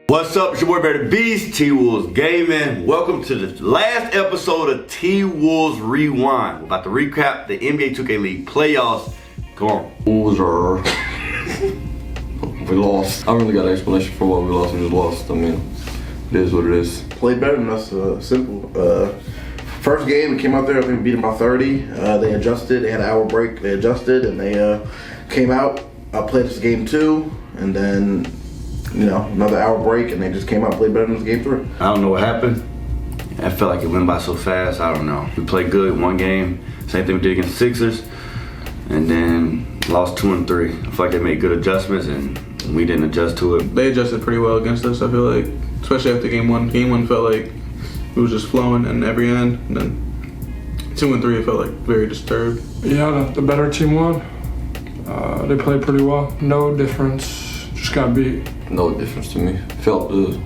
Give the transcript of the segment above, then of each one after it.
What's up? It's your boy Bear the Beast, T Wolves Gaming. Welcome to the last episode of T Wolves Rewind. We're about to recap the NBA 2K League playoffs. Come on. Loser. We lost. I don't really got an explanation for why we lost. We just lost. I mean, it is what it is. Played better than us, simple. First game, we came out there, I think we beat them by 30. They adjusted, they had an hour break, they adjusted, and they came out, played us game 2, and then, another hour break, and they just came out and played better than us game 3. I don't know what happened. I felt like it went by so fast. I don't know. We played good one game. Same thing we did against the Sixers. And then lost 2 and 3. I feel like they made good adjustments, and we didn't adjust to it. They adjusted pretty well against us, I feel like. Especially after game 1. Game 1 felt like it was just flowing in every end. And then 2 and 3, it felt like very disturbed. Yeah, the better team won. They played pretty well. No difference. Just got beat. No difference to me. Felt the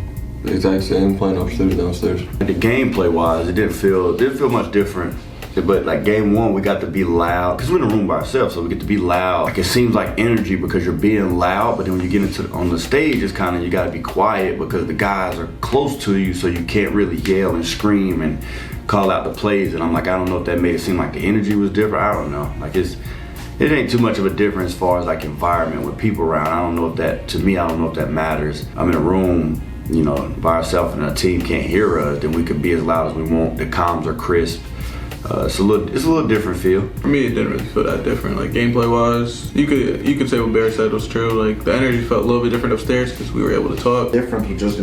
exact same playing upstairs, downstairs. The gameplay wise, it didn't feel much different. But like game 1, we got to be loud because we're in a room by ourselves, so we get to be loud. Like it seems like energy because you're being loud, but then when you get into on the stage, it's kind of you got to be quiet because the guys are close to you, so you can't really yell and scream and call out the plays. And I'm like, I don't know if that made it seem like the energy was different. I don't know. Like it ain't too much of a difference as far as like environment with people around. I don't know if that, to me, I don't know if that matters. I'm in a room, by ourselves and a team can't hear us, then we could be as loud as we want. The comms are crisp. It's a little different feel. For me, it didn't really feel that different. Like gameplay wise, you could say what Barry said was true. Like the energy felt a little bit different upstairs because we were able to talk. Difference was just,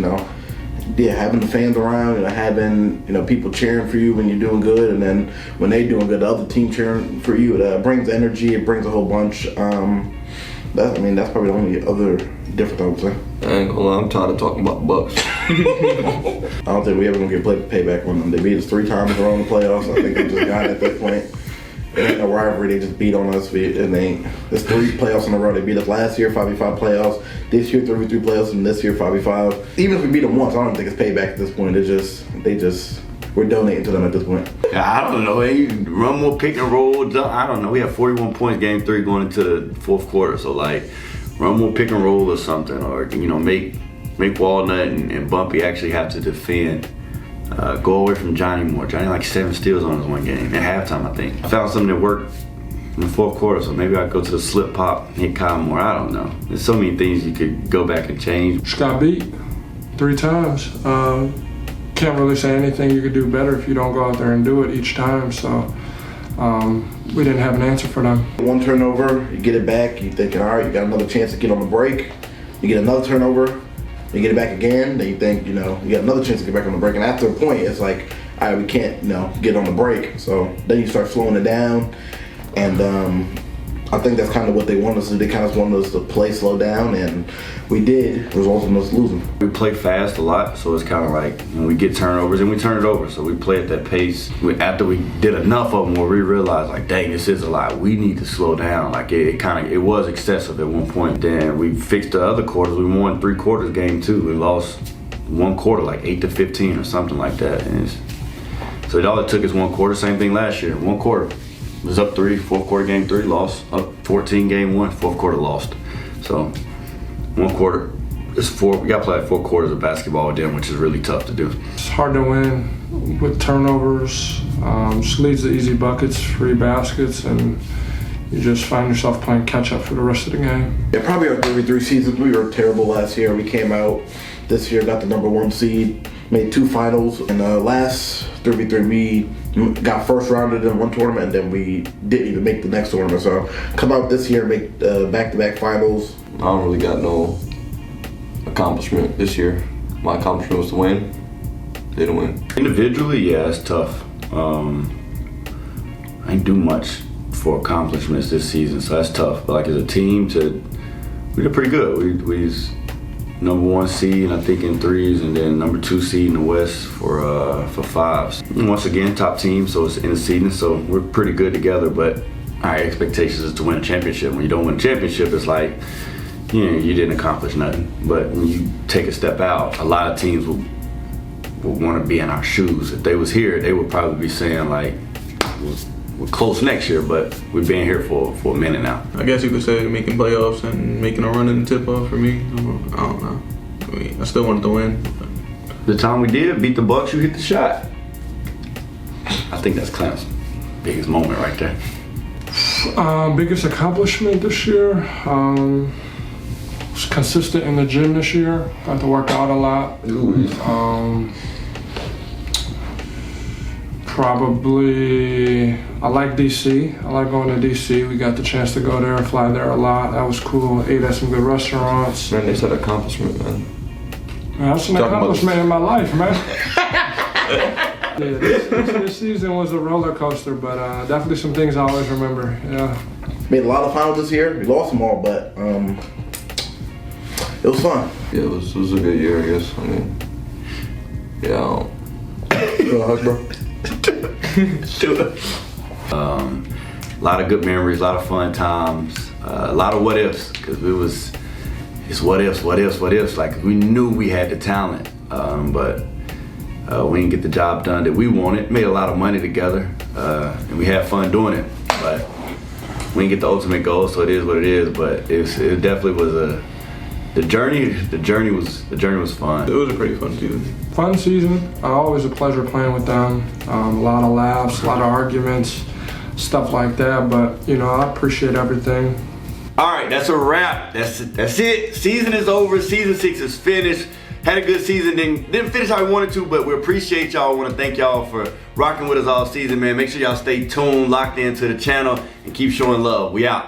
having the fans around, having, people cheering for you when you're doing good, and then when they're doing good, the other team cheering for you. It brings energy, it brings a whole bunch. That's probably the only other difference I would say. I ain't gonna lie, I'm tired of talking about Bucks. I don't think we ever gonna get payback on them. They beat us 3 times in a row in the playoffs. I think they just got it at that point. It ain't no rivalry, they just beat on us. There's 3 playoffs in a row. They beat us last year, 5v5 playoffs. This year, 3v3 playoffs, and this year, 5v5. Even if we beat them once, I don't think it's payback at this point. We're donating to them at this point. Yeah, I don't know. Hey, run more pick and roll. I don't know. We have 41 points game 3 going into the 4th quarter. So like, run more pick and roll or something, or make Walnut and Bumpy actually have to defend. Go away from Johnny more. Johnny like 7 steals on his one game at halftime, I think. I found something that worked in the 4th quarter, so maybe I'd go to the slip pop and hit Kyle more. I don't know. There's so many things you could go back and change. Just got beat 3 times. Can't really say anything you could do better if you don't go out there and do it each time. So we didn't have an answer for them. 1 turnover, you get it back, you're thinking, all right, you got another chance to get on the break. You get another turnover, you get it back again, then you think, you got another chance to get back on the break. And after a point, it's like, all right, we can't, get on the break. So then you start slowing it down. And I think that's kind of what they want us to do. They kind of want us to play slow down, and we did, resulting in us losing. We play fast a lot, so it's kind of like we get turnovers and we turn it over. So we play at that pace. After we did enough of them where we realized, like, dang, this is a lot. We need to slow down. Like it was excessive at one point. Then we fixed the other quarters. We won 3 quarters game 2. We lost 1 quarter like 8-15 or something like that. And so all it took is 1 quarter. Same thing last year. 1 quarter. It was up 3, 4th quarter game 3, lost. Up 14 game 1, 4th quarter lost. So 1 quarter, it's 4. We got to play like 4 quarters of basketball with them, which is really tough to do. It's hard to win with turnovers. Just leads to easy buckets, free baskets, and you just find yourself playing catch up for the rest of the game. Yeah, probably our 3v3 seasons. We were terrible last year. We came out this year, got the number 1 seed, made 2 finals. In the last 3v3, we got first rounded in 1 tournament, and then we didn't even make the next tournament. So come out this year and make back-to-back finals. I don't really got no accomplishment this year. My accomplishment was to win. They didn't win. Individually, yeah, it's tough. I didn't do much for accomplishments this season, so that's tough. But like as a team, we did pretty good. We was number 1 seed, I think, in 3s, and then number 2 seed in the West for 5s. And once again, top team, so it's in the season, so we're pretty good together. But our expectations is to win a championship. When you don't win a championship, it's like you didn't accomplish nothing. But when you take a step out, a lot of teams will want to be in our shoes. If they was here, they would probably be saying like, we're close next year, but we've been here for a minute now. I guess you could say making playoffs and making a run in the tip-off for me. I don't know. I still wanted to win. The time we did beat the Bucks, you hit the shot. I think that's Clem's biggest moment right there. Biggest accomplishment this year, was consistent in the gym this year. Got to work out a lot. Probably, I like DC. I like going to DC. We got the chance to go there and fly there a lot. That was cool. Ate at some good restaurants. Man, they said accomplishment, man. That's an accomplishment in my life, man. Yeah, this season was a roller coaster, but definitely some things I always remember. Yeah. Made a lot of finals this year. We lost them all, but it was fun. Yeah, it was a good year, I guess. I mean, yeah. You want a hug, bro? A lot of good memories, a lot of fun times, a lot of what ifs, because it's what ifs. Like, we knew we had the talent, but we didn't get the job done that we wanted. Made a lot of money together, and we had fun doing it, but we didn't get the ultimate goal, so it is what it is. But it definitely was the journey was fun. It was a pretty fun season. Fun season. Always a pleasure playing with them. A lot of laughs, a lot of arguments, stuff like that. But I appreciate everything. All right, that's a wrap. That's it. Season is over. Season 6 is finished. Had a good season. Didn't finish how we wanted to, but we appreciate y'all. I want to thank y'all for rocking with us all season, man. Make sure y'all stay tuned, locked into the channel, and keep showing love. We out.